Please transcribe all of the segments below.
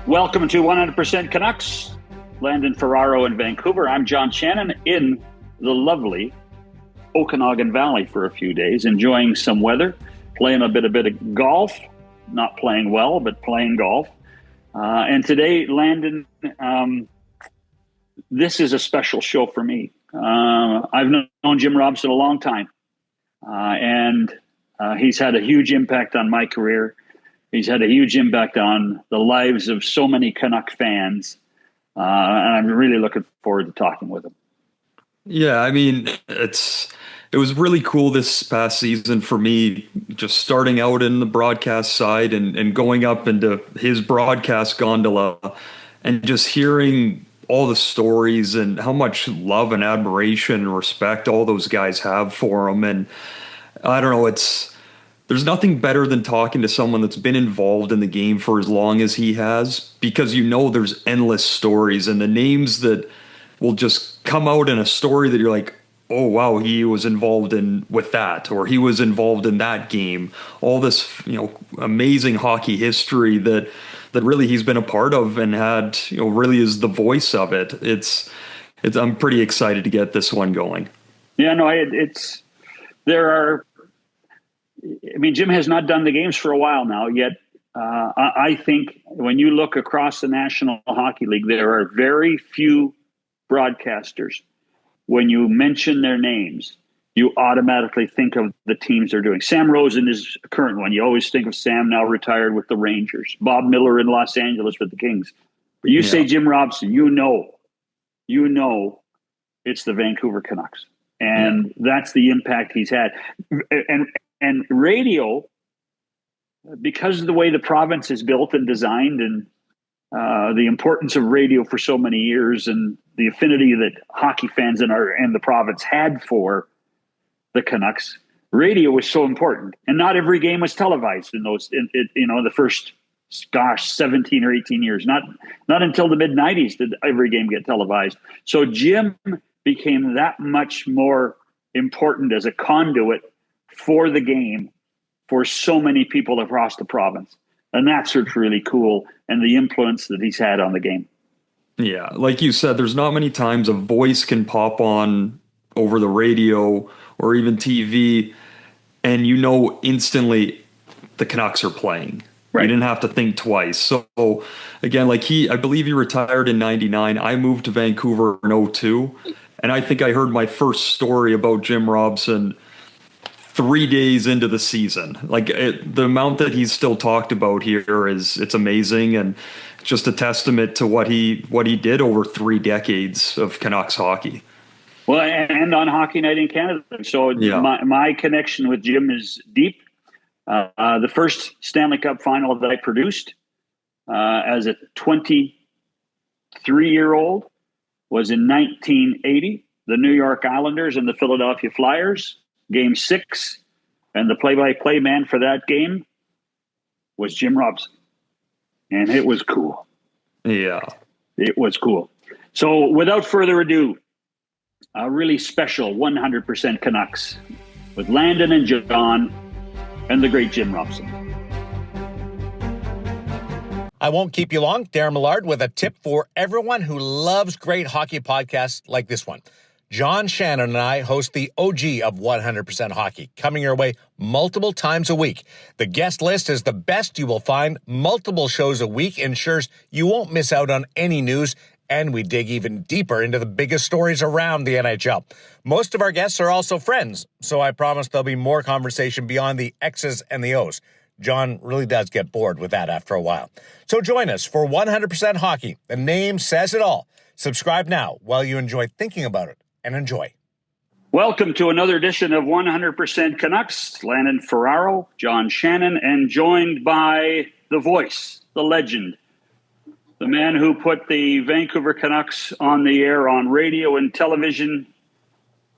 Welcome to 100% Canucks. Landon, Ferraro in Vancouver. I'm John Shannon in the lovely Okanagan Valley for a few days, enjoying some weather, playing a bit of golf. Not playing well, but playing golf. And today, Landon, this is a special show for me. I've known Jim Robson a long time, and he's had a huge impact on my career. He's had a huge impact on the lives of so many Canuck fans, and I'm really looking forward to talking with him. Yeah, I mean, it was really cool this past season for me, just starting out in the broadcast side and going up into his broadcast gondola and just hearing all the stories and how much love and admiration and respect all those guys have for him. And I don't know, there's nothing better than talking to someone that's been involved in the game for as long as he has, because there's endless stories and the names that will just come out in a story that you're like, oh, wow, he was involved with that, or he was involved in that game. All this, amazing hockey history that really he's been a part of and had, really is the voice of it. I'm pretty excited to get this one going. Yeah, no, Jim has not done the games for a while now, yet I think when you look across the National Hockey League, there are very few broadcasters. When you mention their names, you automatically think of the teams they're doing. Sam Rosen is a current one. You always think of Sam, now retired with the Rangers. Bob Miller in Los Angeles with the Kings. But you say Jim Robson, you know it's the Vancouver Canucks. And that's the impact he's had. And radio, because of the way the province is built and designed, and the importance of radio for so many years, and the affinity that hockey fans in the province had for the Canucks, radio was so important. And not every game was televised in the first 17 or 18 years. Not until the mid 90s did every game get televised. So Jim became that much more important as a conduit for the game for so many people across the province. And that's what's really cool, and the influence that he's had on the game. Yeah, like you said, there's not many times a voice can pop on over the radio or even TV, and instantly the Canucks are playing. Right. You didn't have to think twice. So again, I believe he retired in 99. I moved to Vancouver in 02, and I think I heard my first story about Jim Robson 3 days into the season. The amount that he's still talked about here it's amazing, and just a testament to what he did over 3 decades of Canucks hockey. Well, and on Hockey Night in Canada. So my connection with Jim is deep. The first Stanley Cup final that I produced as a 23-year-old was in 1980, the New York Islanders and the Philadelphia Flyers. Game 6, and the play-by-play man for that game was Jim Robson. And it was cool. Yeah. It was cool. So without further ado, a really special 100% Canucks with Landon and John and the great Jim Robson. I won't keep you long. Darren Millard with a tip for everyone who loves great hockey podcasts like this one. John Shannon and I host the OG of 100% Hockey, coming your way multiple times a week. The guest list is the best you will find. Multiple shows a week ensures you won't miss out on any news, and we dig even deeper into the biggest stories around the NHL. Most of our guests are also friends, so I promise there'll be more conversation beyond the X's and the O's. John really does get bored with that after a while. So join us for 100% Hockey. The name says it all. Subscribe now while you enjoy thinking about it. And enjoy. Welcome to another edition of 100% Canucks. Landon, Ferraro, John Shannon, and joined by the voice, the legend, the man who put the Vancouver Canucks on the air on radio and television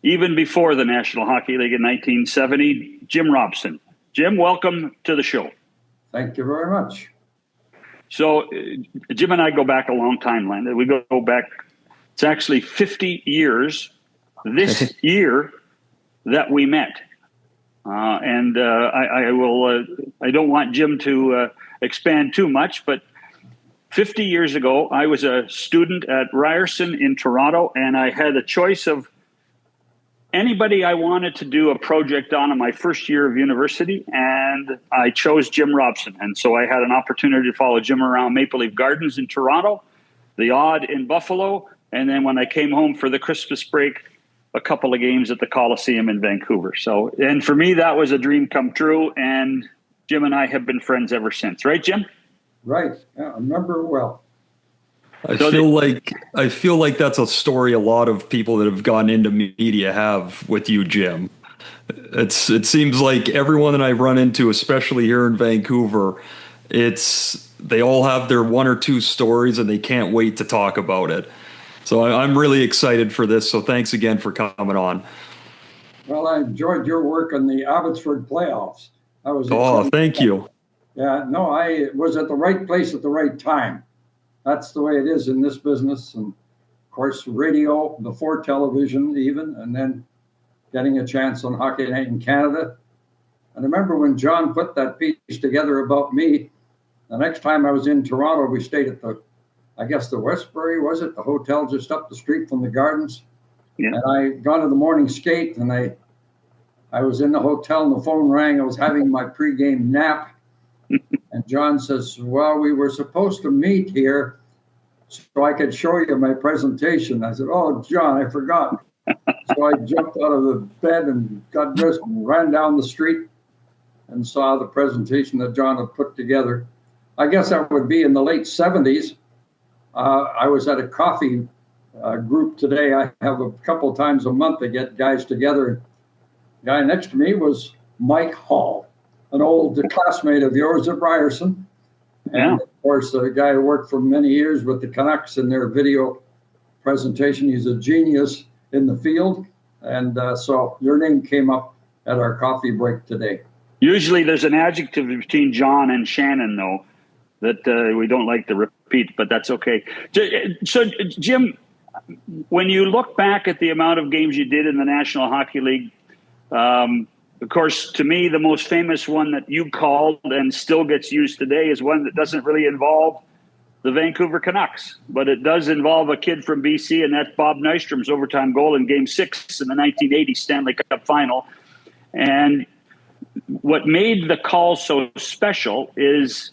even before the National Hockey League in 1970, Jim Robson. Jim, welcome to the show. Thank you very much. So Jim and I go back a long time, Landon. We go back, it's actually 50 years this year that we met. I don't want Jim to expand too much, but 50 years ago, I was a student at Ryerson in Toronto, and I had a choice of anybody I wanted to do a project on in my first year of university, and I chose Jim Robson. And so I had an opportunity to follow Jim around Maple Leaf Gardens in Toronto, the Odd in Buffalo, and then when I came home for the Christmas break, a couple of games at the Coliseum in Vancouver. So, and for me, that was a dream come true, and Jim and I have been friends ever since. Right, Jim? Right. Yeah, I remember well. I feel like that's a story a lot of people that have gone into media have with you, Jim. It seems like everyone that I run into, especially here in Vancouver, they all have their one or two stories and they can't wait to talk about it. So I'm really excited for this. So thanks again for coming on. Well, I enjoyed your work on the Abbotsford playoffs. Thank you. Yeah, no, I was at the right place at the right time. That's the way it is in this business. And of course, radio, before television even, and then getting a chance on Hockey Night in Canada. And I remember when John put that piece together about me, the next time I was in Toronto, we stayed at the Westbury, was it? The hotel just up the street from the Gardens. Yeah. And I got to the morning skate, and I was in the hotel, and the phone rang. I was having my pregame nap. And John says, well, we were supposed to meet here so I could show you my presentation. I said, oh, John, I forgot. So I jumped out of the bed and got dressed and ran down the street and saw the presentation that John had put together. I guess that would be in the late 70s. I was at a coffee group today. I have a couple times a month to get guys together. The guy next to me was Mike Hall, an old classmate of yours at Ryerson. And of course, a guy who worked for many years with the Canucks in their video presentation. He's a genius in the field. And so your name came up at our coffee break today. Usually there's an adjective between John and Shannon, though, that we don't like to repeat, but that's okay. So, Jim, when you look back at the amount of games you did in the National Hockey League, of course, to me, the most famous one that you called and still gets used today is one that doesn't really involve the Vancouver Canucks, but it does involve a kid from BC, and that's Bob Nystrom's overtime goal in Game 6 in the 1980 Stanley Cup Final. And what made the call so special is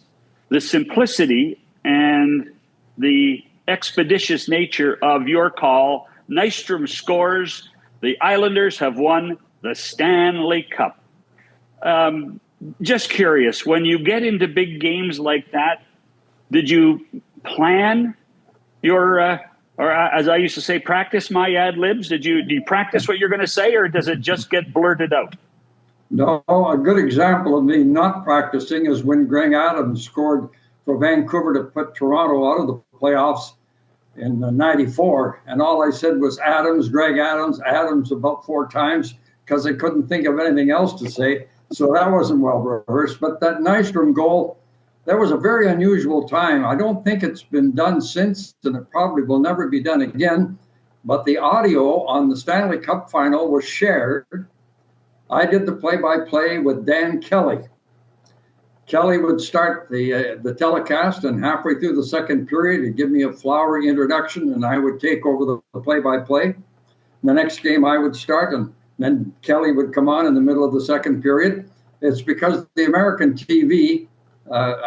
the simplicity and the expeditious nature of your call. Nystrom scores. The Islanders have won the Stanley Cup. Just curious, when you get into big games like that, did you plan your, or as I used to say, practice my ad libs? Do you practice what you're going to say, or does it just get blurted out? No, a good example of me not practicing is when Greg Adams scored for Vancouver to put Toronto out of the playoffs in '94. And all I said was Greg Adams about 4 times because I couldn't think of anything else to say. So that wasn't well rehearsed. But that Nystrom goal, that was a very unusual time. I don't think it's been done since, and it probably will never be done again. But the audio on the Stanley Cup Final was shared. I did the play-by-play with Dan Kelly. Kelly would start the telecast, and halfway through the second period, he'd give me a flowery introduction, and I would take over the play-by-play. The next game I would start, and then Kelly would come on in the middle of the second period. It's because the American TV,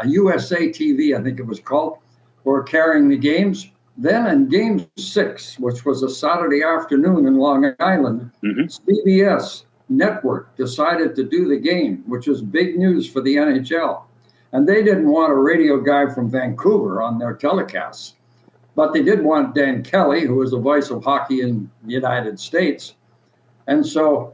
USA TV, I think it was called, were carrying the games. Then in Game 6, which was a Saturday afternoon in Long Island, CBS Network decided to do the game, which was big news for the NHL. And they didn't want a radio guy from Vancouver on their telecasts, but they did want Dan Kelly, who was the voice of hockey in the United States. And so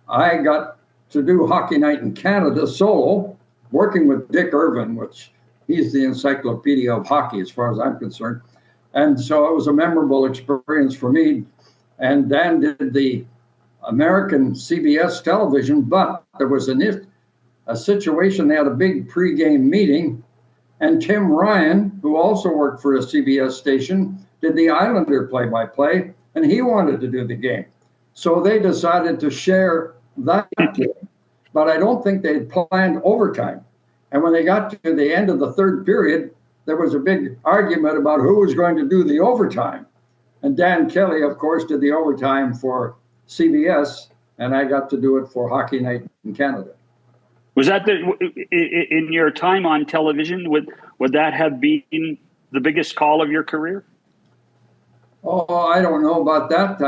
I got to do Hockey Night in Canada solo, working with Dick Irvin, which he's the encyclopedia of hockey as far as I'm concerned. And so it was a memorable experience for me. And Dan did the American CBS television, but there was a situation. They had a big pregame meeting, and Tim Ryan, who also worked for a CBS station, did the Islander play-by-play, and he wanted to do the game. So they decided to share that game, but I don't think they'd planned overtime. And when they got to the end of the third period, there was a big argument about who was going to do the overtime. And Dan Kelly, of course, did the overtime for CBS, and I got to do it for Hockey Night in Canada. Was that in your time on television? Would that have been the biggest call of your career? Oh, I don't know about that.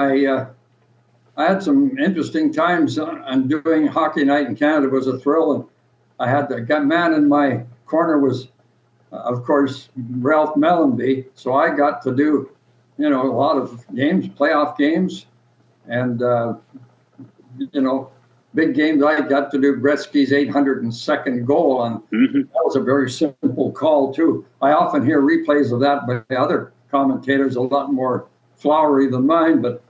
I had some interesting times, and doing Hockey Night in Canada was a thrill. And I had the man in my corner was, of course, Ralph Mellenby. So I got to do, a lot of games, playoff games, and big games. I got to do Gretzky's 802nd goal, and that was a very simple call too. I often hear replays of that by other commentators, a lot more flowery than mine, but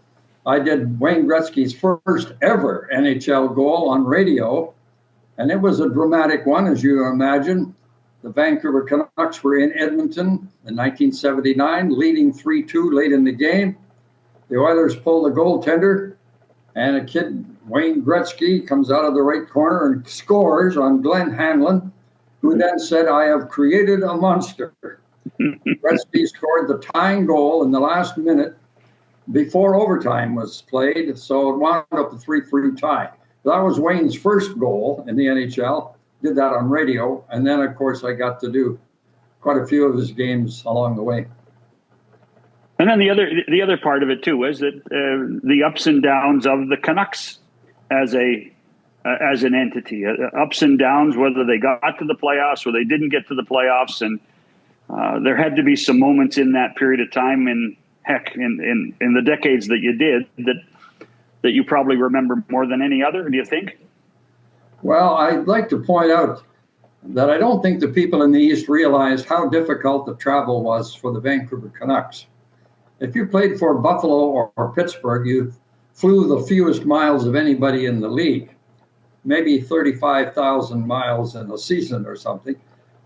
I did Wayne Gretzky's first ever NHL goal on radio, and it was a dramatic one, as you imagine. The Vancouver Canucks were in Edmonton in 1979, leading 3-2 late in the game. The Oilers pulled the goaltender, and a kid, Wayne Gretzky, comes out of the right corner and scores on Glenn Hanlon, who then said, "I have created a monster." Gretzky scored the tying goal in the last minute before overtime was played, so it wound up a 3-3 tie. That was Wayne's first goal in the NHL. Did that on radio, and then, of course, I got to do quite a few of his games along the way. And then the other part of it too is that the ups and downs of the Canucks as an entity, ups and downs, whether they got to the playoffs or they didn't get to the playoffs, and there had to be some moments in that period of time, and heck, in the decades that you did, that you probably remember more than any other. Do you think? Well, I'd like to point out that I don't think the people in the East realized how difficult the travel was for the Vancouver Canucks. If you played for Buffalo or Pittsburgh, you flew the fewest miles of anybody in the league, maybe 35,000 miles in a season or something.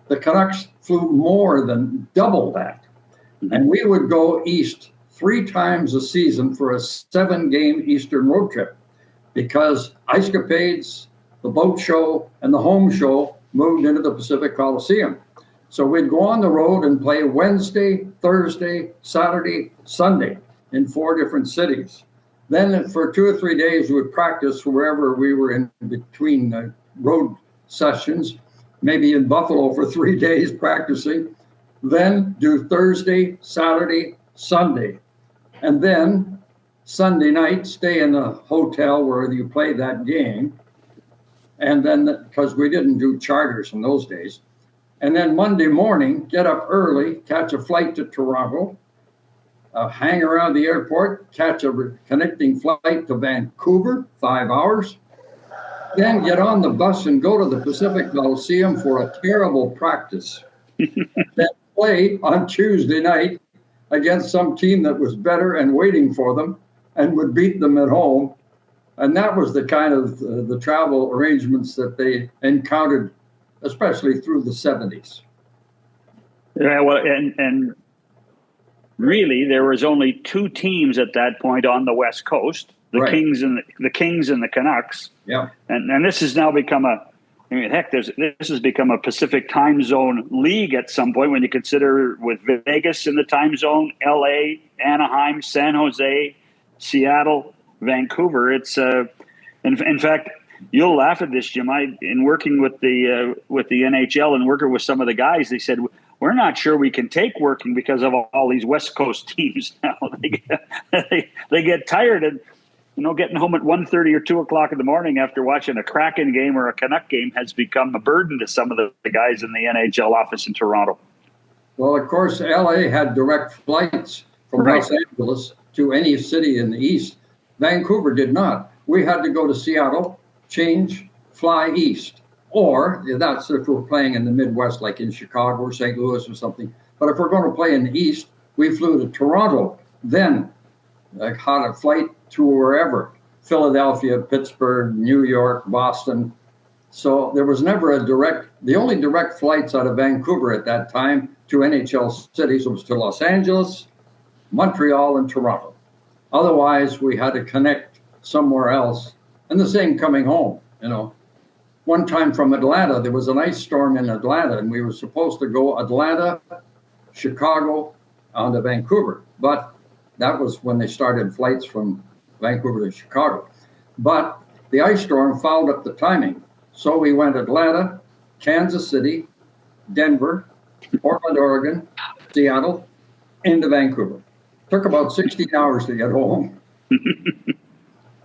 The Canucks flew more than double that. And we would go east 3 times a season for a 7-game Eastern road trip, because Ice Capades, the boat show, and the home show moved into the Pacific Coliseum. So we'd go on the road and play Wednesday, Thursday, Saturday, Sunday in 4 different cities. Then for 2 or 3 days, we would practice wherever we were in between the road sessions, maybe in Buffalo for 3 days practicing, then do Thursday, Saturday, Sunday. And then Sunday night, stay in the hotel where you play that game. And then, because we didn't do charters in those days. And then Monday morning, get up early, catch a flight to Toronto, hang around the airport, catch a connecting flight to Vancouver, 5 hours, then get on the bus and go to the Pacific Coliseum for a terrible practice. Then play on Tuesday night against some team that was better and waiting for them and would beat them at home. And that was the kind of the travel arrangements that they encountered, especially through the 70s. Yeah, well, and really, there was only 2 teams at that point on the West Coast: the Right. Kings and the Canucks. Yeah. And this has now become this has become a Pacific time zone league at some point, when you consider with Vegas in the time zone, LA, Anaheim, San Jose, Seattle, Vancouver. It's in fact, you'll laugh at this, Jim. In working with the NHL and working with some of the guys, they said, we're not sure we can take working because of all these West Coast teams now. They get tired, and getting home at 1:30 or 2 o'clock in the morning after watching a Kraken game or a Canuck game has become a burden to some of the guys in the NHL office in Toronto. Well, of course, LA had direct flights from Right. Los Angeles to any city in the East. Vancouver did not. We had to go to Seattle, change, fly east. Or that's if we're playing in the Midwest, like in Chicago or St. Louis or something. But if we're going to play in the East, we flew to Toronto, then had a flight to wherever, Philadelphia, Pittsburgh, New York, Boston. So there was never the only direct flights out of Vancouver at that time to NHL cities was to Los Angeles, Montreal, and Toronto. Otherwise, we had to connect somewhere else. And the same coming home, One time from Atlanta, there was an ice storm in Atlanta, and we were supposed to go Atlanta, Chicago on to Vancouver. But that was when they started flights from Vancouver to Chicago. But the ice storm fouled up the timing. So we went Atlanta, Kansas City, Denver, Portland, Oregon, Seattle, into Vancouver. Took about 16 hours to get home.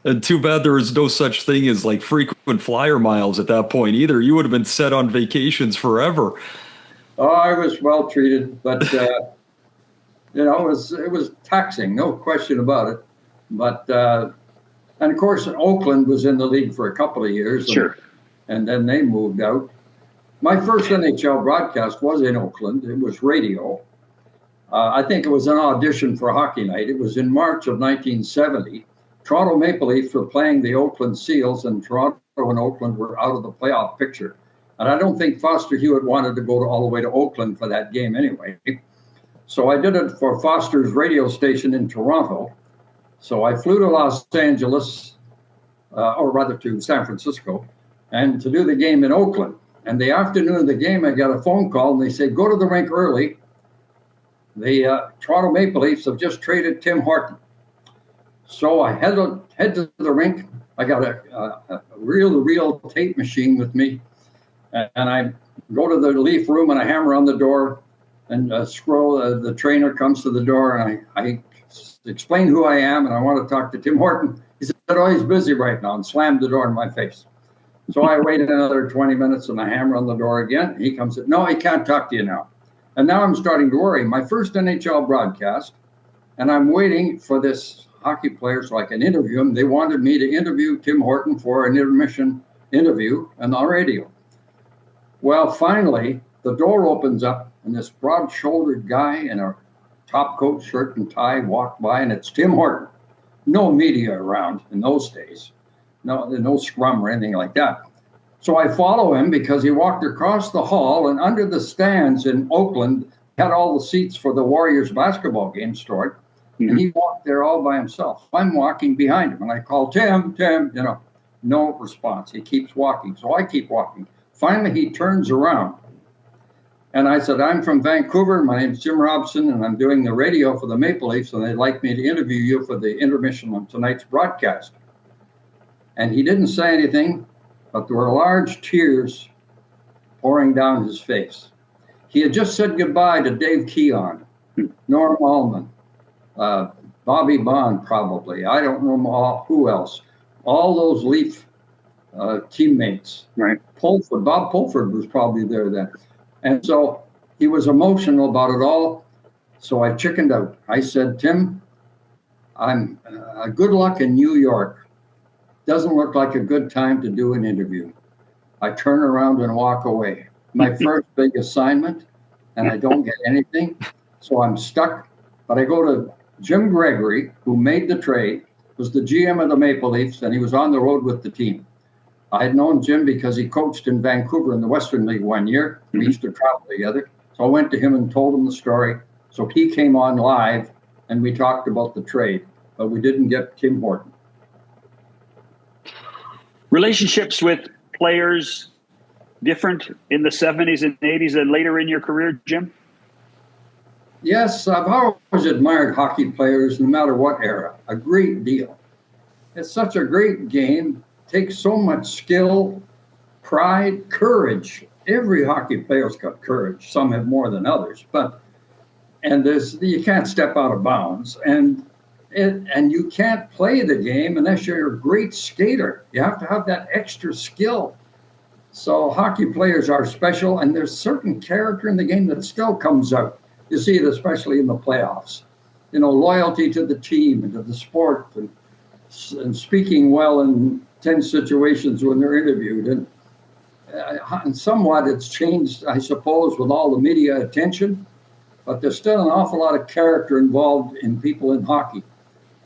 And too bad there was no such thing as like frequent flyer miles at that point either. You would have been set on vacations forever. Oh, I was well treated, but you know, it was taxing, no question about it. But and of course, Oakland was in the league for a couple of years. Sure. And then they moved out. My first NHL broadcast was in Oakland. It was radio. I think it was an audition for Hockey Night. It was in March of 1970. Toronto Maple Leafs were playing the Oakland Seals, and Toronto and Oakland were out of the playoff picture. And I don't think Foster Hewitt wanted to go all the way to Oakland for that game anyway. So I did it for Foster's radio station in Toronto. So I flew to Los Angeles, or rather to San Francisco, and to do the game in Oakland. And the afternoon of the game, I got a phone call, and they said, go to the rink early. The Toronto Maple Leafs have just traded Tim Horton. So I head to the rink. I got a reel tape machine with me. And I go to the Leaf room, and I hammer on the door, and scroll. The trainer comes to the door, and I explain who I am, and I want to talk to Tim Horton. He said, oh, he's busy right now, and slammed the door in my face. So I waited another 20 minutes, and I hammer on the door again. He comes in, no, he can't talk to you now. And now I'm starting to worry. My first NHL broadcast, and I'm waiting for this hockey player so I can interview him. They wanted me to interview Tim Horton for an intermission interview on the radio. Well, finally, the door opens up, and this broad-shouldered guy in a top coat, shirt, and tie walked by, and it's Tim Horton. No media around in those days. No scrum or anything like that. So I follow him because he walked across the hall, and under the stands in Oakland had all the seats for the Warriors basketball game stored. Mm-hmm. And he walked there all by himself. I'm walking behind him, and I call, Tim, no response. He keeps walking. So I keep walking. Finally, he turns around. And I said, I'm from Vancouver. My name's Jim Robson, and I'm doing the radio for the Maple Leafs, and they'd like me to interview you for the intermission on tonight's broadcast. And he didn't say anything, but there were large tears pouring down his face. He had just said goodbye to Dave Keon, Norm Allman, Bobby Bond, probably. I don't know who else. All those Leaf teammates. Right. Bob Pulford was probably there then. And so he was emotional about it all. So I chickened out. I said, Tim, I'm good luck in New York. Doesn't look like a good time to do an interview. I turn around and walk away. My first big assignment, and I don't get anything. So I'm stuck. But I go to Jim Gregory, who made the trade, was the GM of the Maple Leafs, and he was on the road with the team. I had known Jim because he coached in Vancouver in the Western League one year. We used to travel together. So I went to him and told him the story. So he came on live, and we talked about the trade. But we didn't get Tim Horton. Relationships with players different in the 70s and 80s than later in your career, Jim? Yes, I've always admired hockey players no matter what era, a great deal. It's such a great game, takes so much skill, pride, courage. Every hockey player's got courage. Some have more than others, and you can't step out of bounds. And you can't play the game unless you're a great skater. You have to have that extra skill. So hockey players are special, and there's certain character in the game that still comes out. You see it especially in the playoffs. Loyalty to the team and to the sport, and speaking well in tense situations when they're interviewed. And somewhat it's changed, I suppose, with all the media attention, but there's still an awful lot of character involved in people in hockey.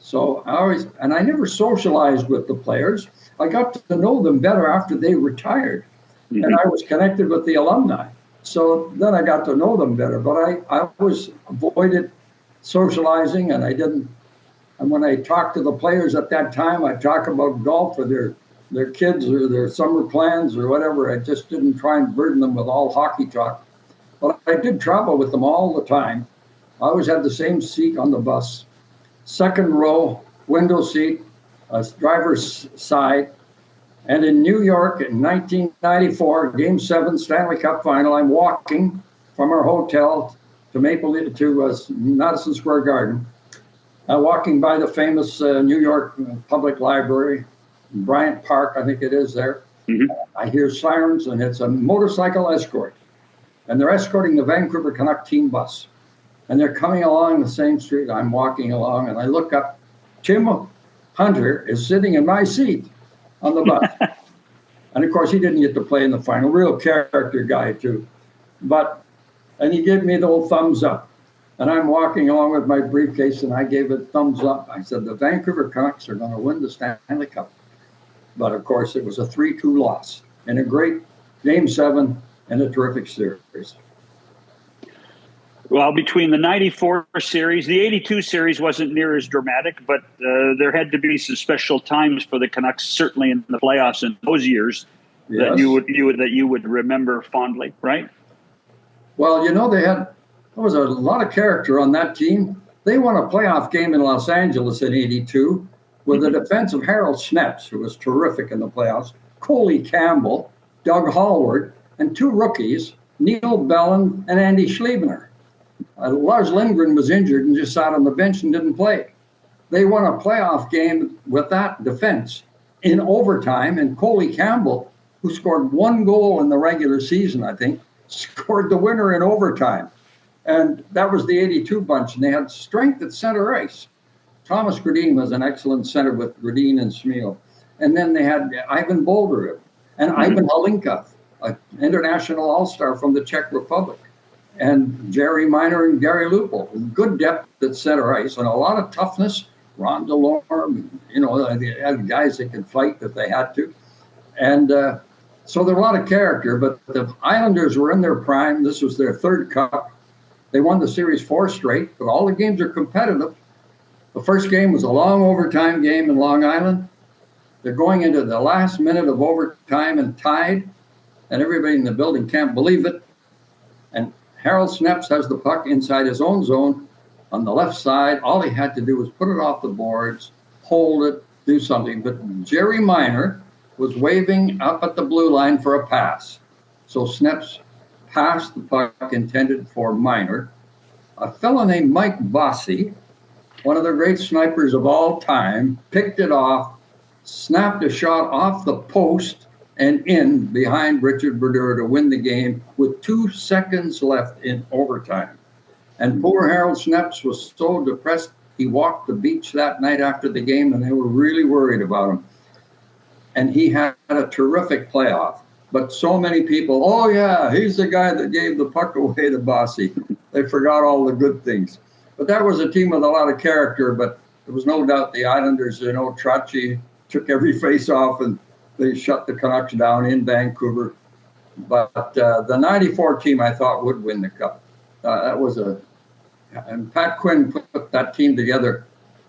So I never socialized with the players. I got to know them better after they retired. Mm-hmm. And I was connected with the alumni. So then I got to know them better. But I always avoided socializing, and I didn't. And when I talked to the players at that time, I talk about golf or their kids or their summer plans or whatever. I just didn't try and burden them with all hockey talk. But I did travel with them all the time. I always had the same seat on the bus, second row, window seat, driver's side. And in New York in 1994, Game 7 Stanley Cup Final, I'm walking from our hotel to Madison Square Garden, walking by the famous New York Public Library, Bryant Park, I think it is there. Mm-hmm. I hear sirens, and it's a motorcycle escort. And they're escorting the Vancouver Canuck team bus. And they're coming along the same street. I'm walking along, and I look up. Jim Hunter is sitting in my seat on the bus. And, of course, he didn't get to play in the final. Real character guy, too. And he gave me the old thumbs up. And I'm walking along with my briefcase, and I gave it thumbs up. I said, the Vancouver Canucks are going to win the Stanley Cup. But, of course, it was a 3-2 loss in a great Game 7 and a terrific series. Well, between the 94 series, the 82 series wasn't near as dramatic, but there had to be some special times for the Canucks, certainly in the playoffs in those years, yes, that you would remember fondly, right? Well, there was a lot of character on that team. They won a playoff game in Los Angeles in 82 with the defense of Harold Snepps, who was terrific in the playoffs, Coley Campbell, Doug Hallward, and 2 rookies, Neil Bellin and Andy Schliebner. Lars Lindgren was injured and just sat on the bench and didn't play. They won a playoff game with that defense in overtime, and Coley Campbell, who scored 1 goal in the regular season, I think, scored the winner in overtime. And that was the 82 bunch, and they had strength at center ice. Thomas Gradin was an excellent center with Gradin and Smil. And then they had Ivan Boldyrev and Ivan Halinkov, an international all-star from the Czech Republic, and Jerry Minor and Gary Lupul. Good depth at center ice and a lot of toughness. Ron DeLorme, they had guys that could fight if they had to. And so there were a lot of character, but the Islanders were in their prime. This was their 3rd cup. They won the series 4 straight, but all the games are competitive. The first game was a long overtime game in Long Island. They're going into the last minute of overtime and tied, and everybody in the building can't believe it. And Harold Snepps has the puck inside his own zone on the left side. All he had to do was put it off the boards, hold it, do something. But Jerry Minor was waving up at the blue line for a pass. So Snepps passed the puck intended for Minor. A fellow named Mike Bossy, one of the great snipers of all time, picked it off, snapped a shot off the post and in behind Richard Brodeur to win the game with 2 seconds left in overtime. And poor Harold Snepps was so depressed, he walked the beach that night after the game, and they were really worried about him. And he had a terrific playoff. But so many people, oh yeah, he's the guy that gave the puck away to Bossy. They forgot all the good things. But that was a team with a lot of character, but there was no doubt the Islanders, Trotchy took every face off and they shut the Canucks down in Vancouver. But the 94 team, I thought, would win the cup. And Pat Quinn put that team together.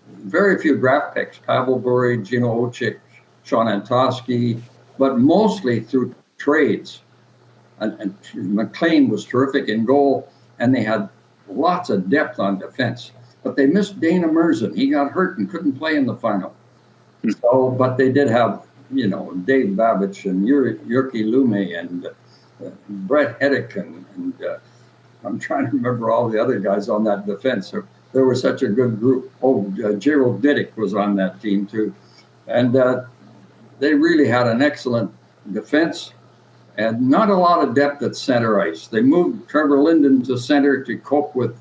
Very few draft picks, Pavel Bure, Gino Oczyk, Sean Antosky, but mostly through trades. And McLean was terrific in goal, and they had lots of depth on defense. But they missed Dana Merzen. He got hurt and couldn't play in the final. So, but they did have, Dave Babich and Jyrki Lume and Brett Hedican, and I'm trying to remember all the other guys on that defense. So there was such a good group. Gerald Didick was on that team too. And they really had an excellent defense and not a lot of depth at center ice. They moved Trevor Linden to center to cope with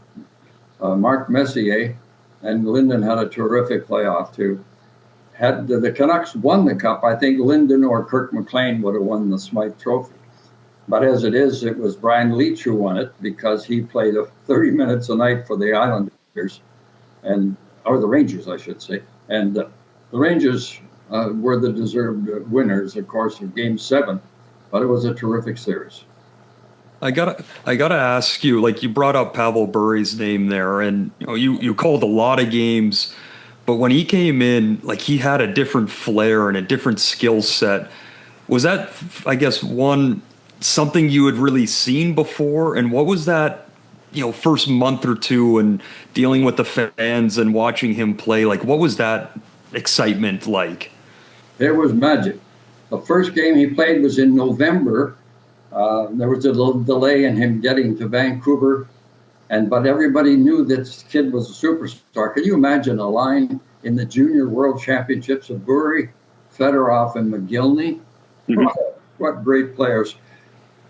Mark Messier, and Linden had a terrific playoff too. Had the Canucks won the cup, I think Linden or Kirk McLean would have won the Smythe Trophy. But as it is, it was Brian Leetch who won it because he played 30 minutes a night for the Islanders, or the Rangers, I should say. And the Rangers were the deserved winners, of course, of Game 7. But it was a terrific series. I gotta ask you, like you brought up Pavel Bure's name there, and you called a lot of games, but when he came in, like he had a different flair and a different skill set. Was that, I guess, one something you had really seen before? And what was that, first month or two and dealing with the fans and watching him play? Like, what was that excitement like? It was magic. The first game he played was in November. There was a little delay in him getting to Vancouver, but everybody knew that this kid was a superstar. Can you imagine a line in the Junior World Championships of Bury, Fedorov, and McGillney? Mm-hmm. What great players.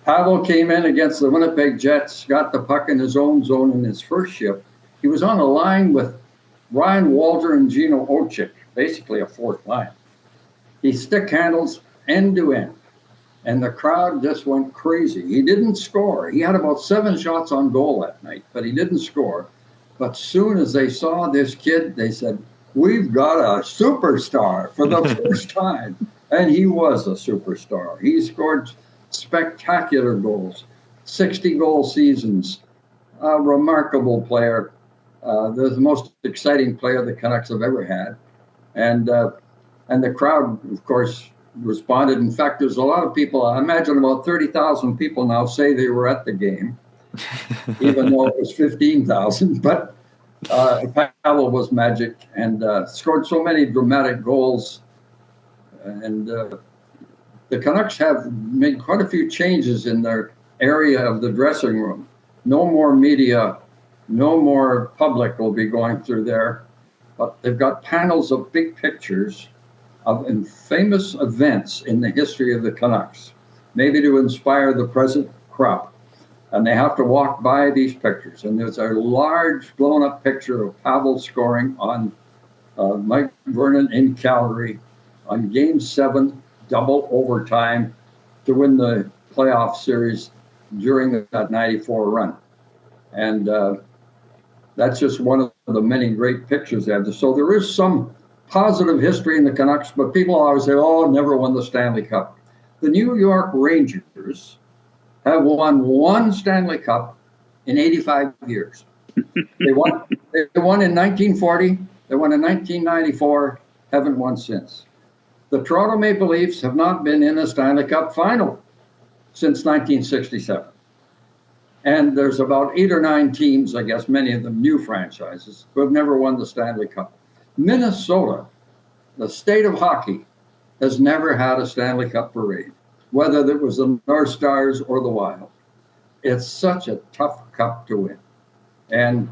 Pavel came in against the Winnipeg Jets, got the puck in his own zone in his first shift. He was on a line with Ryan Walter and Gino Ochik, basically a fourth line. He stick handles end to end, and the crowd just went crazy. He didn't score. He had about 7 shots on goal that night, but he didn't score. But soon as they saw this kid, they said, "We've got a superstar for the first time." And he was a superstar. He scored spectacular goals, 60-goal seasons, a remarkable player, the most exciting player the Canucks have ever had. And the crowd, of course, responded. In fact, there's a lot of people, I imagine about 30,000 people now say they were at the game, even though it was 15,000. But Pavel was magic and scored so many dramatic goals. And the Canucks have made quite a few changes in their area of the dressing room. No more media, no more public will be going through there. But they've got panels of big pictures of famous events in the history of the Canucks, maybe to inspire the present crop. And they have to walk by these pictures. And there's a large blown-up picture of Pavel scoring on Mike Vernon in Calgary on Game 7, double overtime, to win the playoff series during that 94 run. And that's just one of the many great pictures they have. So there is some positive history in the Canucks, but people always say, "Oh, never won the Stanley Cup." The New York Rangers have won 1 Stanley Cup in 85 years. They won in 1940, they won in 1994, haven't won since. The Toronto Maple Leafs have not been in a Stanley Cup final since 1967. And there's about 8 or 9 teams, I guess, many of them new franchises, who have never won the Stanley Cup. Minnesota, the state of hockey, has never had a Stanley Cup parade, whether it was the North Stars or the Wild. It's such a tough cup to win. And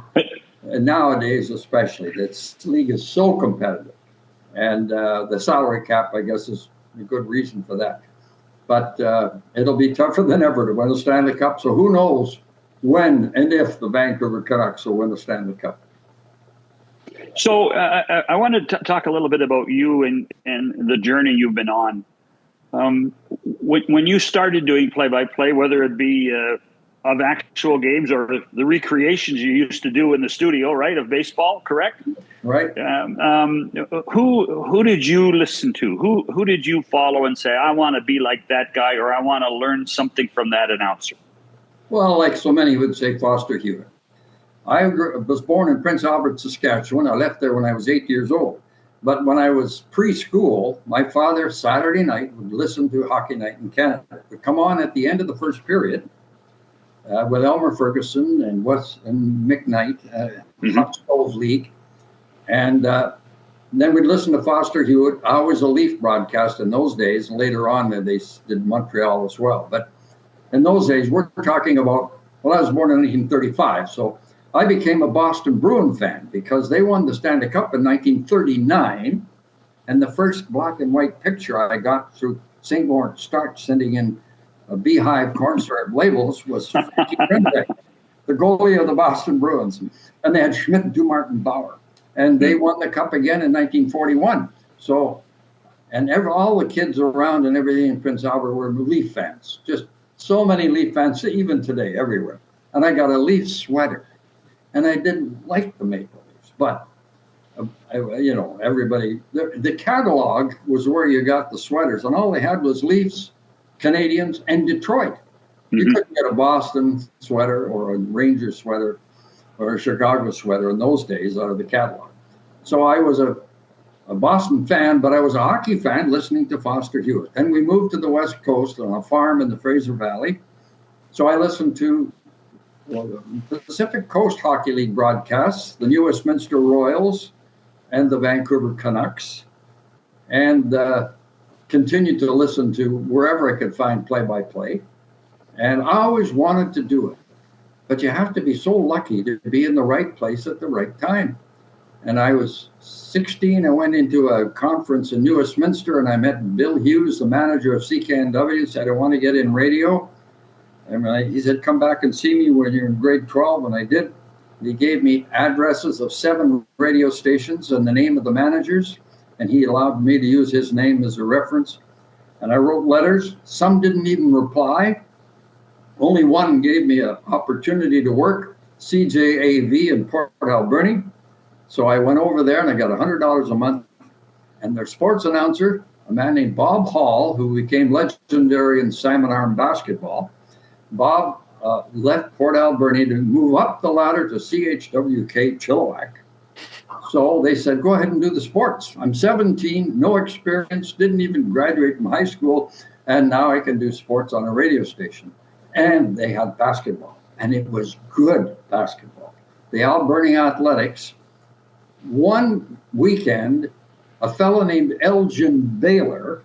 nowadays, especially, this league is so competitive. And the salary cap, I guess, is a good reason for that. But it'll be tougher than ever to win a Stanley Cup. So who knows when and if the Vancouver Canucks will win the Stanley Cup. So I want to talk a little bit about you and the journey you've been on. When you started doing play-by-play, whether it be of actual games or the recreations you used to do in the studio, right, of baseball, correct? Right. Who did you listen to? Who did you follow and say, "I want to be like that guy," or "I want to learn something from that announcer"? Well, like so many would say, Foster Hewitt. I was born in Prince Albert, Saskatchewan. I left there when I was 8 years old. But when I was preschool, my father, Saturday night, would listen to Hockey Night in Canada. It would come on at the end of the first period with Elmer Ferguson and Mick Knight, Hot Stove League. And then we'd listen to Foster Hewitt. I was a Leaf broadcast in those days. And later on, they did Montreal as well. But in those days, we're talking about, well, I was born in 1935. So I became a Boston Bruin fan because they won the Stanley Cup in 1939. And the first black and white picture I got through St. Lawrence Starch sending in a beehive corn syrup labels was Frankie Renbeck, the goalie of the Boston Bruins. And they had Schmidt, Dumart, and Bauer. And they won the cup again in 1941. So, and all the kids around and everything in Prince Albert were Leaf fans. Just so many Leaf fans, even today, everywhere. And I got a Leaf sweater. And I didn't like the Maple Leafs, but everybody, the catalog was where you got the sweaters, and all they had was Leafs, Canadians, and Detroit. You couldn't get a Boston sweater or a Rangers sweater or a Chicago sweater in those days out of the catalog. So I was a a Boston fan, but I was a hockey fan listening to Foster Hewitt. Then we moved to the West Coast on a farm in the Fraser Valley. So I listened to the Pacific Coast Hockey League broadcasts, the New Westminster Royals and the Vancouver Canucks, and continued to listen to wherever I could find play-by-play. And I always wanted to do it. But you have to be so lucky to be in the right place at the right time. And I was 16. I went into a conference in New Westminster, and I met Bill Hughes, the manager of CKNW, said, I want to get in radio. And he said, come back and see me when you're in grade 12. And I did. He gave me addresses of 7 radio stations and the name of the managers. And he allowed me to use his name as a reference. And I wrote letters. Some didn't even reply. Only one gave me an opportunity to work, CJAV in Port Alberni. So I went over there and I got $100 a month. And their sports announcer, a man named Bob Hall, who became legendary in salmon arm basketball, Bob left Port Alberni to move up the ladder to CHWK Chilliwack. So they said, go ahead and do the sports. I'm 17, no experience, didn't even graduate from high school, and now I can do sports on a radio station. And they had basketball, and it was good basketball. The Alberni Athletics, one weekend, a fellow named Elgin Baylor,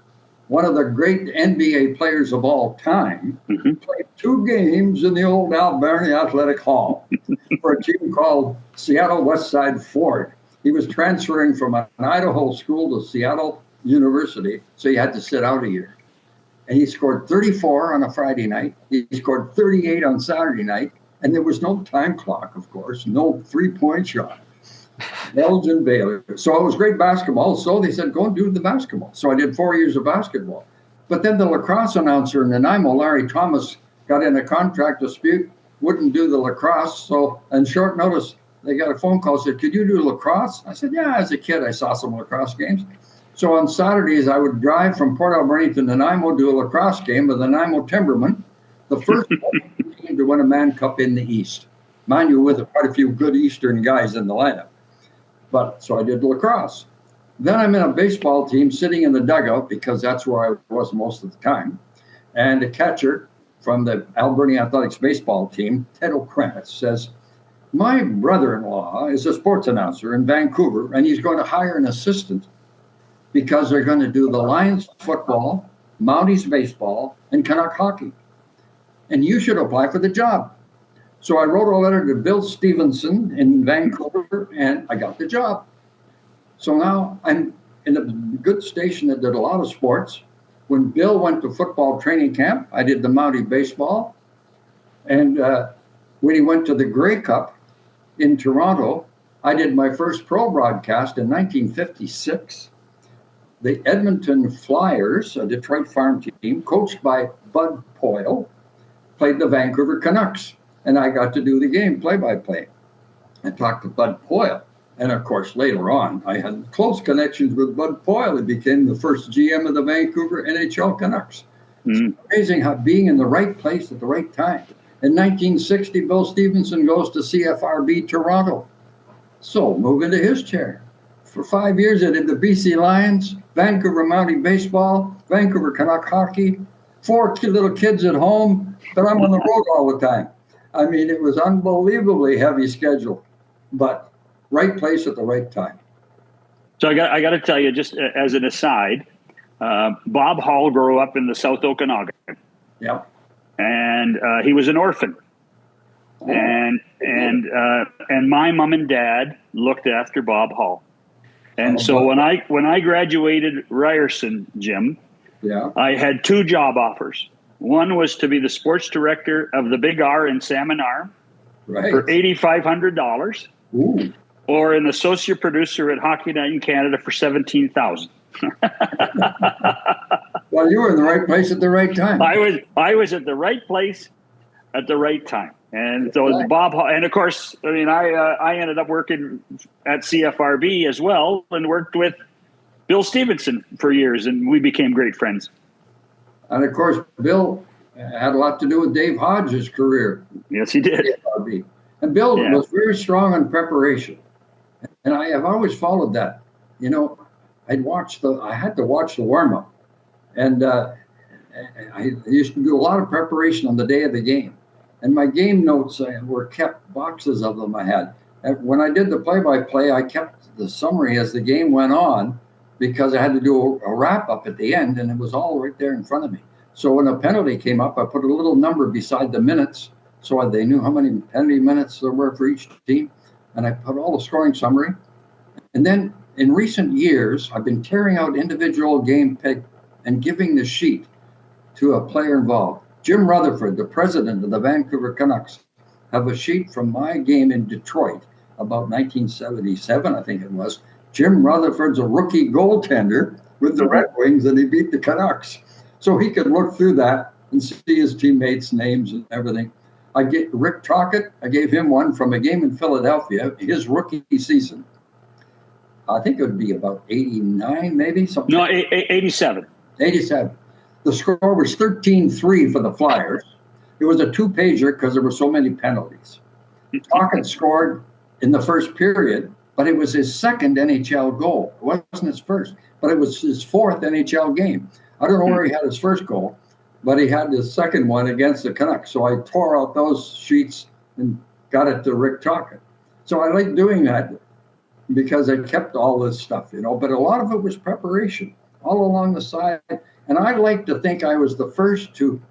one of the great NBA players of all time, played 2 games in the old Alberni Athletic Hall for a team called Seattle Westside Ford. He was transferring from an Idaho school to Seattle University, so he had to sit out a year. And he scored 34 on a Friday night. He scored 38 on Saturday night. And there was no time clock, of course, no 3-point shot. Elgin Baylor. So it was great basketball. So they said, go and do the basketball. So I did 4 years of basketball. But then the lacrosse announcer in Nanaimo, Larry Thomas, got in a contract dispute, wouldn't do the lacrosse. So on short notice, they got a phone call, said, could you do lacrosse? I said, yeah, as a kid, I saw some lacrosse games. So on Saturdays, I would drive from Port Alberni to Nanaimo, do a lacrosse game with the Nanaimo Timbermen, the first team to win a Mann Cup in the East. Mind you, with quite a few good Eastern guys in the lineup. But so I did lacrosse. Then I'm in a baseball team sitting in the dugout because that's where I was most of the time. And the catcher from the Alberni Athletics baseball team, Ted O'Kranitz, says, my brother-in-law is a sports announcer in Vancouver, and he's going to hire an assistant because they're going to do the Lions football, Mounties baseball, and Canuck hockey. And you should apply for the job. So I wrote a letter to Bill Stevenson in Vancouver, and I got the job. So now I'm in a good station that did a lot of sports. When Bill went to football training camp, I did the Mountie baseball. And when he went to the Grey Cup in Toronto, I did my first pro broadcast in 1956. The Edmonton Flyers, a Detroit farm team, coached by Bud Poyle, played the Vancouver Canucks. And I got to do the game play-by-play. I talked to Bud Poyle. And of course, later on, I had close connections with Bud Poyle. He became the first GM of the Vancouver NHL Canucks. It's amazing how being in the right place at the right time. In 1960, Bill Stevenson goes to CFRB Toronto. So move into his chair. For 5 years, I did the BC Lions, Vancouver Mountie baseball, Vancouver Canuck hockey, 4 little kids at home, but I'm on the road all the time. I mean, it was unbelievably heavy schedule, but right place at the right time. So I got to tell you, just as an aside, Bob Hall grew up in the South Okanagan. Yep. And he was an orphan. Oh. And my mom and dad looked after Bob Hall. And so when I graduated Ryerson, Jim, I had 2 job offers. One was to be the sports director of the Big R in Salmon Arm for $8,500, or an associate producer at Hockey Night in Canada for $17,000. Well, you were in the right place at the right time. I was at the right place at the right time, and so it was Bob. And of course, I mean, I ended up working at CFRB as well, and worked with Bill Stevenson for years, and we became great friends. And of course, Bill had a lot to do with Dave Hodges' career. Yes, he did. And Bill was very strong on preparation. And I have always followed that. You know, I had to watch the warm-up. And I used to do a lot of preparation on the day of the game. And my game notes were kept, boxes of them I had. And when I did the play-by-play, I kept the summary as the game went on because I had to do a wrap-up at the end, and it was all right there in front of me. So when a penalty came up, I put a little number beside the minutes so they knew how many penalty minutes there were for each team. And I put all the scoring summary. And then in recent years, I've been tearing out individual game pick and giving the sheet to a player involved. Jim Rutherford, the president of the Vancouver Canucks, have a sheet from my game in Detroit about 1977, I think it was. Jim Rutherford's a rookie goaltender with the Red Wings, and he beat the Canucks. So he could look through that and see his teammates' names and everything. I get Rick Tocchet. I gave him one from a game in Philadelphia, his rookie season. I think it would be about 89, maybe something. No, 87. 87. The score was 13-3 for the Flyers. It was a two-pager because there were so many penalties. Tocchet scored in the first period, but it was his second NHL goal. It wasn't his first, but it was his fourth NHL game. I don't know where he had his first goal, but he had his second one against the Canucks. So I tore out those sheets and got it to Rick Tocchet. So I like doing that because I kept all this stuff, but a lot of it was preparation all along the side. And I like to think I was the first to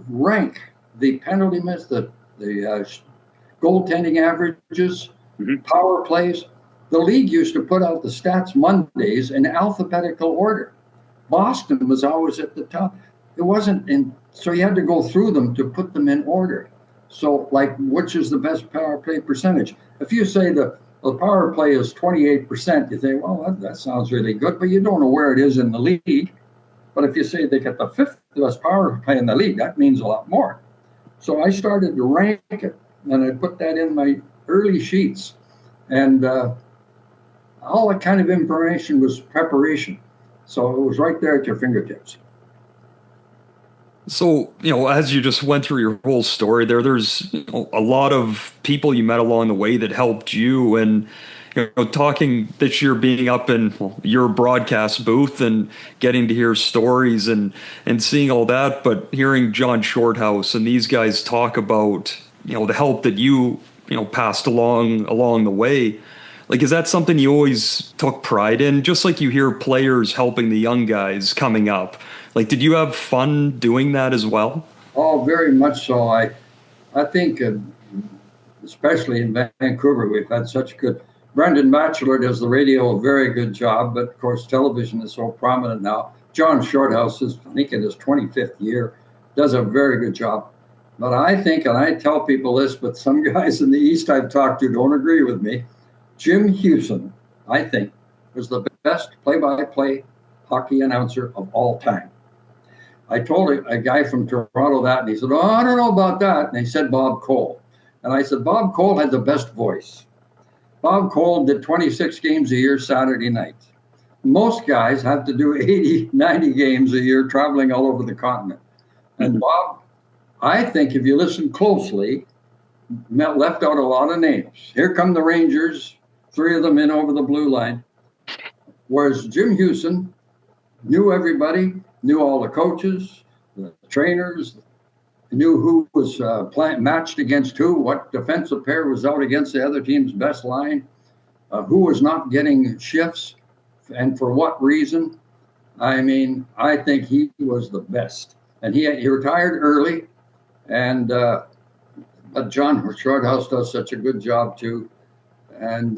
rank the penalty miss, the goaltending averages, power plays. The league used to put out the stats Mondays in alphabetical order. Boston was always at the top. It wasn't so you had to go through them to put them in order. So, like, which is the best power play percentage? If you say the power play is 28%, you think, well, that sounds really good, but you don't know where it is in the league. But if you say they get the fifth best power play in the league, that means a lot more. So I started to rank it, and I put that in my early sheets. And all that kind of information was preparation. So it was right there at your fingertips. So, as you just went through your whole story there's a lot of people you met along the way that helped you. And, talking this year, being up in your broadcast booth and getting to hear stories and seeing all that, but hearing John Shorthouse and these guys talk about, the help that you, passed along the way. Like, is that something you always took pride in? Just like you hear players helping the young guys coming up. Like, did you have fun doing that as well? Oh, very much so. I think, especially in Vancouver, we've had such good. Brendan Batchelor does the radio a very good job, but of course, television is so prominent now. John Shorthouse is, I think, in his 25th year, does a very good job. But I think, and I tell people this, but some guys in the East I've talked to don't agree with me. Jim Hewson, I think, was the best play-by-play hockey announcer of all time. I told a guy from Toronto that, and he said, I don't know about that. And he said Bob Cole. And I said, Bob Cole had the best voice. Bob Cole did 26 games a year Saturday nights. Most guys have to do 80, 90 games a year traveling all over the continent. And Bob, I think if you listen closely, left out a lot of names. Here come the Rangers, 3 of them in over the blue line. Whereas Jim Hewson knew everybody, knew all the coaches, the trainers, knew who was matched against who, what defensive pair was out against the other team's best line, who was not getting shifts, and for what reason. I mean, I think he was the best. And he retired early, and but John Shorthouse does such a good job too. And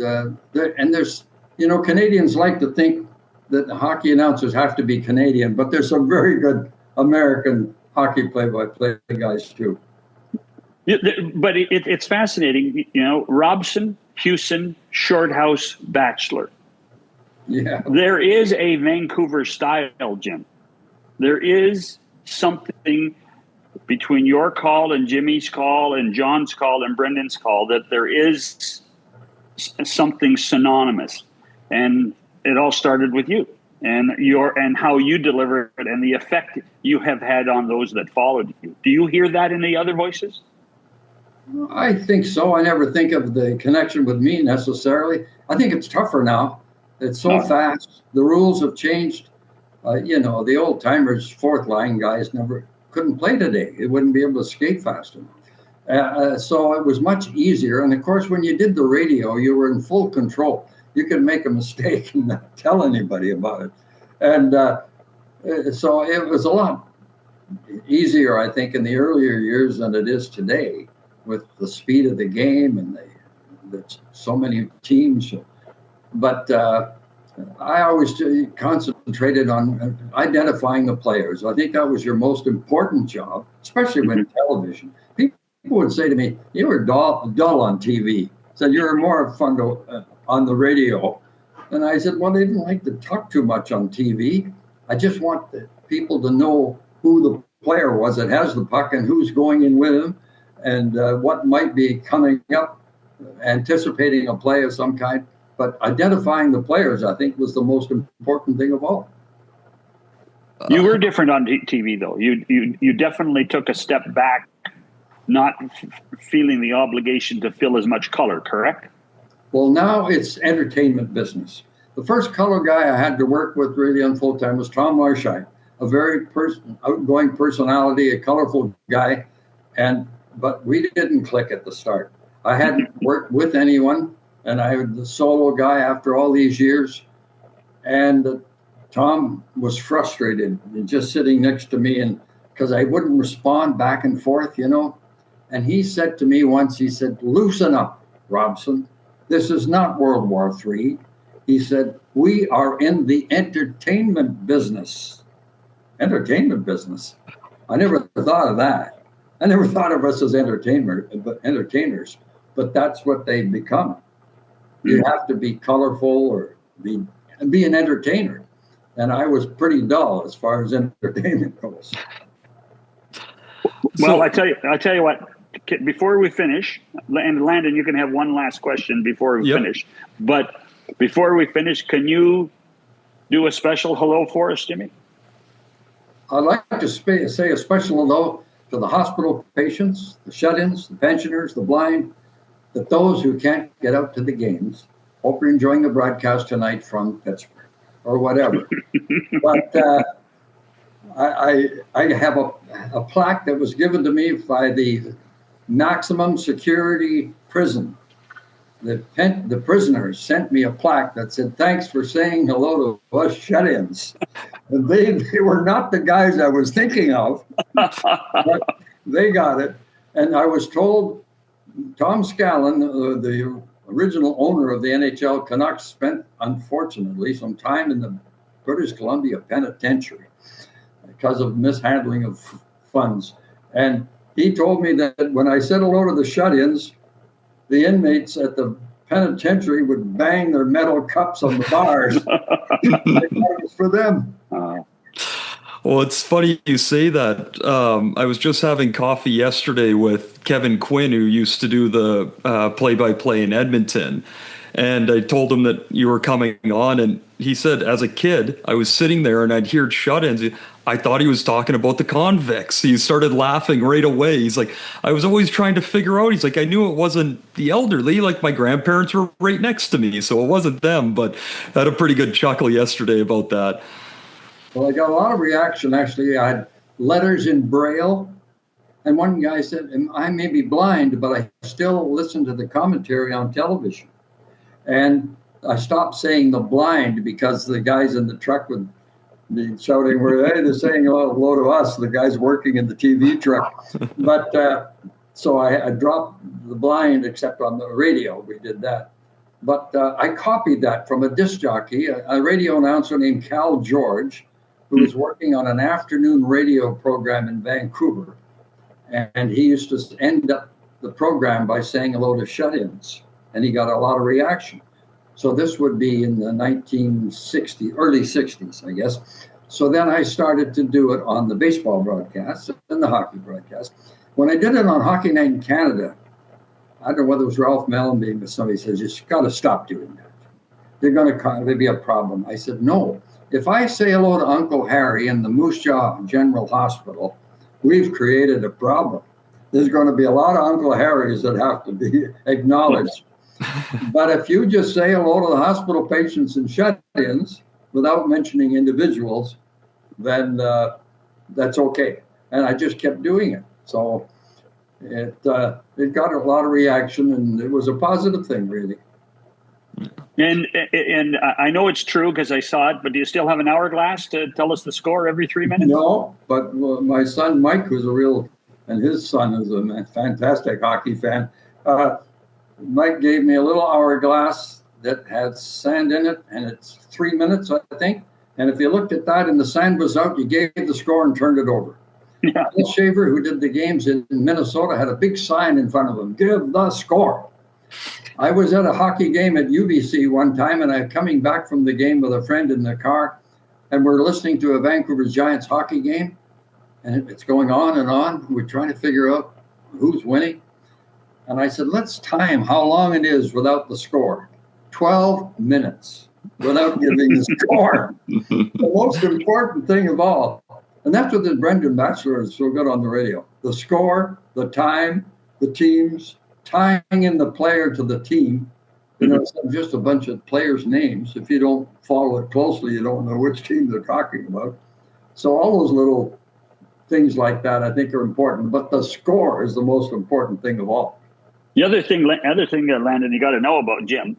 there's, Canadians like to think that the hockey announcers have to be Canadian, but there's some very good American hockey play-by-play guys too. But it's fascinating, Robson, Hewson, Shorthouse, Batchelor. Yeah. There is a Vancouver style, Jim. There is something between your call and Jimmy's call and John's call and Brendan's call that there is something synonymous. And it all started with you and how you deliver it and the effect you have had on those that followed you. Do you hear that in the other voices? I think so. I never think of the connection with me necessarily. I think it's tougher now It's so fast. The rules have changed. The old timers, fourth line guys never couldn't play today. They wouldn't be able to skate fast enough. So it was much easier. And of course, when you did the radio, you were in full control. You could make a mistake and not tell anybody about it. And so it was a lot easier, I think, in the earlier years than it is today, with the speed of the game and so many teams. But I always concentrated on identifying the players. I think that was your most important job, especially when television. People would say to me, "You were dull on TV." Said, "You're more fun on the radio." And I said, "Well, I didn't like to talk too much on TV. I just want the people to know who the player was that has the puck and who's going in with him, and what might be coming up, anticipating a play of some kind." But identifying the players, I think, was the most important thing of all. You were different on TV, though. You definitely took a step back, not feeling the obligation to fill as much color, correct? Well, now it's entertainment business. The first color guy I had to work with really on full time was Tom Marshall, a very outgoing personality, a colorful guy, but we didn't click at the start. I hadn't worked with anyone. And I was the solo guy after all these years. And Tom was frustrated just sitting next to me, and because I wouldn't respond back and forth, And he said to me once, he said, "Loosen up, Robson. This is not World War III." He said, "We are in the entertainment business." Entertainment business. I never thought of that. I never thought of us as entertainers, but that's what they've become. You have to be colorful or be an entertainer. And I was pretty dull as far as entertainment goes. Well, I tell you what, before we finish, and Landon, you can have one last question before we finish. But before we finish, can you do a special hello for us, Jimmy? I'd like to say a special hello to the hospital patients, the shut-ins, the pensioners, the blind, that those who can't get out to the games. Hope you're enjoying the broadcast tonight from Pittsburgh or whatever. But I have a plaque that was given to me by the maximum security prison. The prisoners sent me a plaque that said, "Thanks for saying hello to us shut-ins." And they were not the guys I was thinking of, but they got it. And I was told Tom Scallon, the original owner of the NHL Canucks, spent, unfortunately, some time in the British Columbia Penitentiary because of mishandling of funds. And he told me that when I said hello to the shut-ins, the inmates at the penitentiary would bang their metal cups on the bars. I thought it was for them. Well, it's funny you say that. I was just having coffee yesterday with Kevin Quinn, who used to do the play-by-play in Edmonton. And I told him that you were coming on, and he said, as a kid, I was sitting there and I'd hear shut-ins. I thought he was talking about the convicts. He started laughing right away. He's like, I was always trying to figure out. He's like, I knew it wasn't the elderly. Like, my grandparents were right next to me, so it wasn't them. But I had a pretty good chuckle yesterday about that. Well, I got a lot of reaction, actually. I had letters in Braille. And one guy said, I may be blind, but I still listen to the commentary on television. And I stopped saying the blind because the guys in the truck would be shouting, hey, they're saying hello to us, the guys working in the TV truck. But so I dropped the blind, except on the radio, we did that. But I copied that from a disc jockey, a radio announcer named Cal George, who was working on an afternoon radio program in Vancouver. And he used to end up the program by saying hello to shut-ins. And he got a lot of reaction. So this would be in the 1960s, early 60s, I guess. So then I started to do it on the baseball broadcast and the hockey broadcast. When I did it on Hockey Night in Canada, I don't know whether it was Ralph Mellenby, but somebody says, you got to stop doing that. There'll be a problem. I said, no. If I say hello to Uncle Harry in the Moose Jaw General Hospital, we've created a problem. There's going to be a lot of Uncle Harrys that have to be acknowledged. But if you just say hello to the hospital patients and shut-ins without mentioning individuals, then that's okay. And I just kept doing it. So it got a lot of reaction, and it was a positive thing, really. And I know it's true because I saw it, but do you still have an hourglass to tell us the score every 3 minutes? No, but my son Mike, and his son is a fantastic hockey fan. Mike gave me a little hourglass that had sand in it, and it's 3 minutes, I think. And if you looked at that and the sand was out, you gave the score and turned it over. Yeah. Bill Shaver, who did the games in Minnesota, had a big sign in front of him, "Give the score." I was at a hockey game at UBC one time, and I'm coming back from the game with a friend in the car, and we're listening to a Vancouver Giants hockey game, and it's going on and on. We're trying to figure out who's winning. And I said, let's time how long it is without the score. 12 minutes without giving the score. The most important thing of all. And that's what the Brendan Batchelor is so good on the radio. The score, the time, the teams, tying in the player to the team. It's not just a bunch of players' names. If you don't follow it closely, you don't know which team they're talking about. So all those little things like that, I think, are important. But the score is the most important thing of all. The other thing, Landon, you got to know about Jim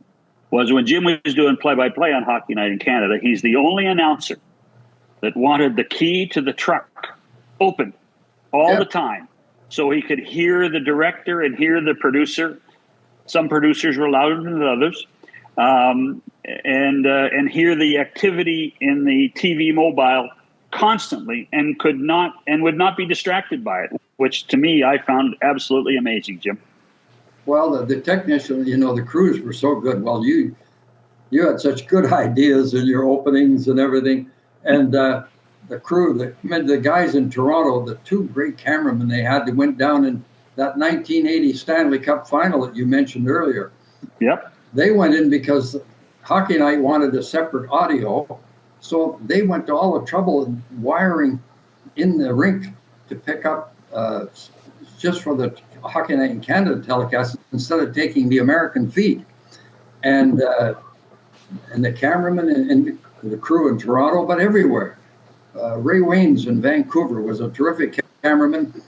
was when Jim was doing play-by-play on Hockey Night in Canada, he's the only announcer that wanted the key to the truck open all the time so he could hear the director and hear the producer. Some producers were louder than others, and hear the activity in the TV mobile constantly and would not be distracted by it, which to me I found absolutely amazing, Jim. Well, the technician, the crews were so good. Well, you had such good ideas in your openings and everything. And the crew, the guys in Toronto, the two great cameramen they had, they went down in that 1980 Stanley Cup final that you mentioned earlier. Yep. They went in because Hockey Night wanted a separate audio. So they went to all the trouble of wiring in the rink to pick up just for the Hockey Night in Canada telecast instead of taking the American feed. And the cameraman and the crew in Toronto, but everywhere. Ray Waynes in Vancouver was a terrific cameraman.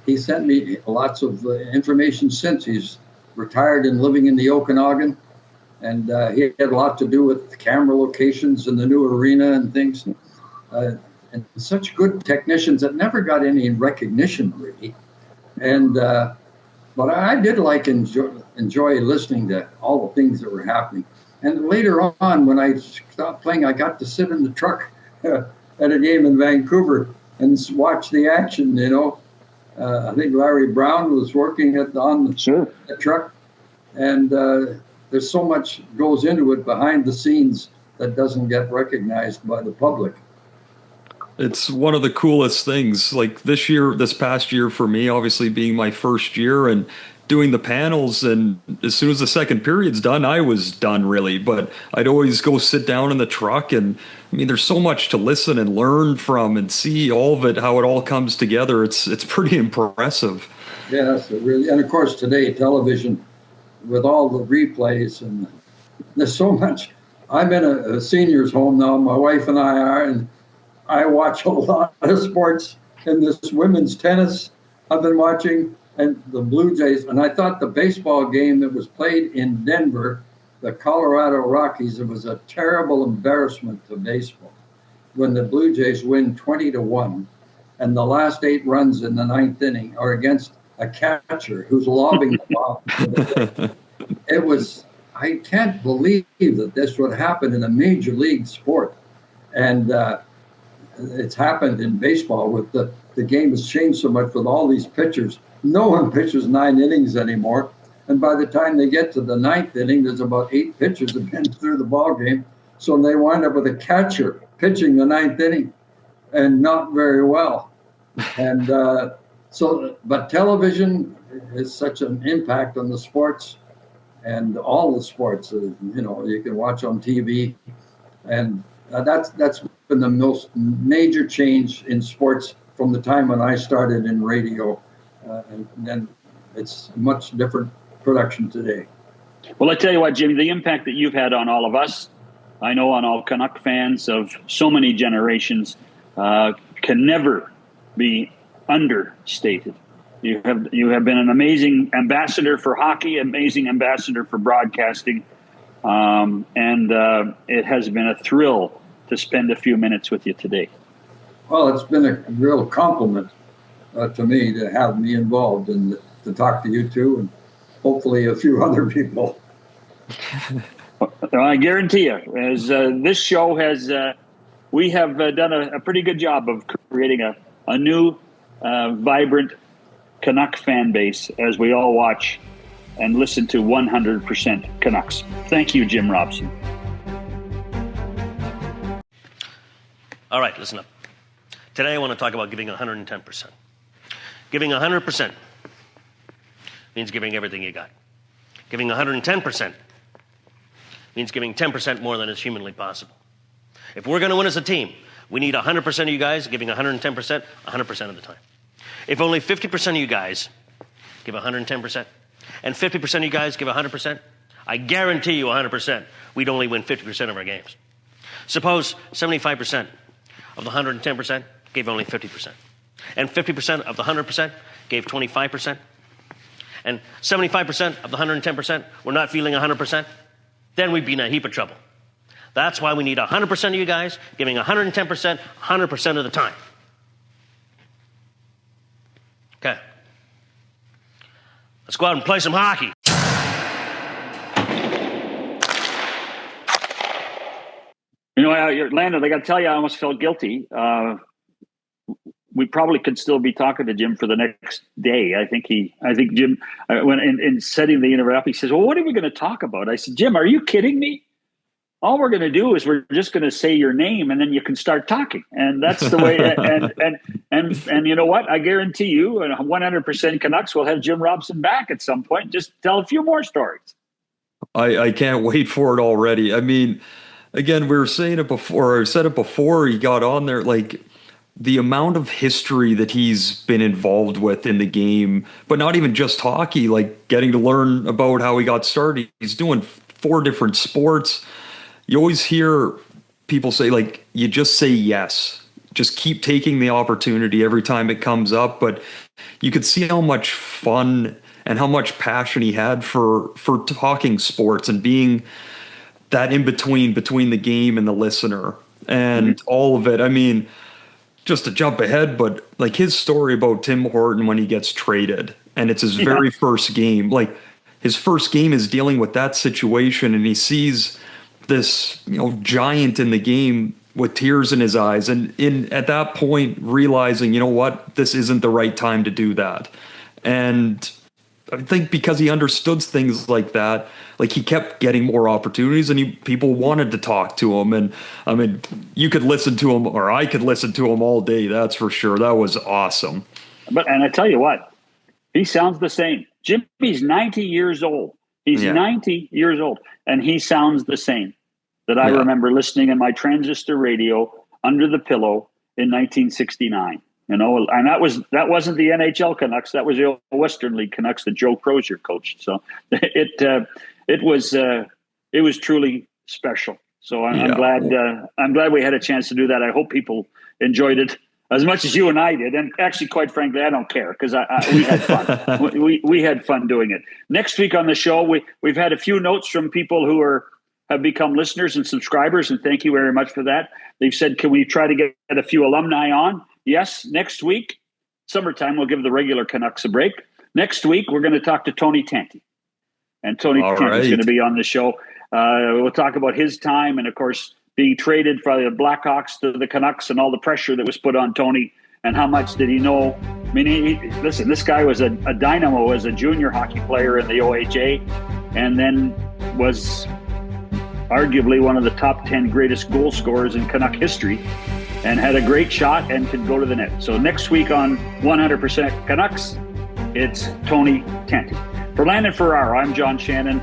He sent me lots of information since. He's retired and living in the Okanagan. And he had a lot to do with camera locations in the new arena and things. And such good technicians that never got any recognition, really. And but I did enjoy listening to all the things that were happening. And later on, when I stopped playing, I got to sit in the truck at a game in Vancouver and watch the action. I think Larry Brown was working on the truck, and there's so much goes into it behind the scenes that doesn't get recognized by the public. It's one of the coolest things. Like this past year for me, obviously being my first year and doing the panels, and as soon as the second period's done, I was done really. But I'd always go sit down in the truck, and I mean, there's so much to listen and learn from and see all of it, how it all comes together. It's pretty impressive. Yes, it really. And of course, today television with all the replays, and there's so much. I'm in a seniors home now. My wife and I are, and I watch a lot of sports. And this women's tennis I've been watching, and the Blue Jays. And I thought the baseball game that was played in Denver, the Colorado Rockies, it was a terrible embarrassment to baseball when the Blue Jays win 20-1, and the last 8 runs in the 9th inning are against a catcher who's lobbing the ball. It was, I can't believe that this would happen in a major league sport. And it's happened in baseball with the game has changed so much with all these pitchers. No one pitches 9 innings anymore. And by the time they get to the 9th inning, there's about 8 pitchers that have been through the ball game. So they wind up with a catcher pitching the 9th inning, and not very well. And but television is such an impact on the sports, and all the sports. You can watch on TV, and that's been the most major change in sports from the time when I started in radio, and then it's much different production today. Well, I tell you what, Jimmy, the impact that you've had on all of us, I know on all Canuck fans of so many generations, can never be understated. You have been an amazing ambassador for hockey, amazing ambassador for broadcasting, and it has been a thrill to spend a few minutes with you today. Well, it's been a real compliment to me to have me involved and to talk to you two and hopefully a few other people. I guarantee you, as this show has, we have done a pretty good job of creating a new, vibrant Canuck fan base as we all watch and listen to 100% Canucks. Thank you, Jim Robson. All right, listen up. Today I want to talk about giving 110%. Giving 100% means giving everything you got. Giving 110% means giving 10% more than is humanly possible. If we're going to win as a team, we need 100% of you guys giving 110% 100% of the time. If only 50% of you guys give 110% and 50% of you guys give 100%, I guarantee you 100%, we'd only win 50% of our games. Suppose 75% of the 110% gave only 50%, and 50% of the 100% gave 25%, and 75% of the 110% were not feeling 100%, then we'd be in a heap of trouble. That's why we need 100% of you guys giving 110% 100% of the time. Okay. Let's go out and play some hockey. You know, Landon, I got to tell you, I almost felt guilty. We probably could still be talking to Jim for the next day. I think Jim, when in setting the interview up, he says, "Well, what are we going to talk about?" I said, "Jim, are you kidding me? All we're going to do is we're just going to say your name, and then you can start talking." And that's the way. And you know what? I guarantee you, 100% Canucks will have Jim Robson back at some point. Just tell a few more stories. I can't wait for it already. I mean, again, we were saying it before. I said it before he got on there. Like, the amount of history that he's been involved with in the game, but not even just hockey, like getting to learn about how he got started. He's doing 4 different sports. You always hear people say, like, you just say yes. Just keep taking the opportunity every time it comes up. But you could see how much fun and how much passion he had for talking sports and being that in between the game and the listener and all of it. I mean, just to jump ahead, but like his story about Tim Horton when he gets traded and it's his very first game, like his first game is dealing with that situation and he sees this, giant in the game with tears in his eyes. And at that point realizing, you know what, this isn't the right time to do that. And I think because he understood things like that, like he kept getting more opportunities and people wanted to talk to him. And I mean, you could listen to him or I could listen to him all day. That's for sure. That was awesome. And I tell you what, he sounds the same. Jimmy's 90 years old. He's 90 years old and he sounds the same that I remember listening in my transistor radio under the pillow in 1969. And that wasn't the NHL Canucks. That was the Western League Canucks that Joe Crozier coached. So it was truly special. So I'm glad we had a chance to do that. I hope people enjoyed it as much as you and I did. And actually, quite frankly, I don't care because we had fun. we had fun doing it. Next week on the show, we've had a few notes from people who have become listeners and subscribers, and thank you very much for that. They've said, can we try to get a few alumni on? Yes, next week, summertime, we'll give the regular Canucks a break. Next week, we're going to talk to Tony Tanti. And Tony Tanti is going to be on the show. We'll talk about his time and, of course, being traded from the Blackhawks to the Canucks and all the pressure that was put on Tony and how much did he know. I mean, listen, this guy was a dynamo as a junior hockey player in the OHA and then was arguably one of the top 10 greatest goal scorers in Canuck history and had a great shot and could go to the net. So next week on 100% Canucks, it's Tony Tanti. For Landon Ferraro, I'm John Shannon.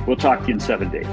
We'll talk to you in 7 days.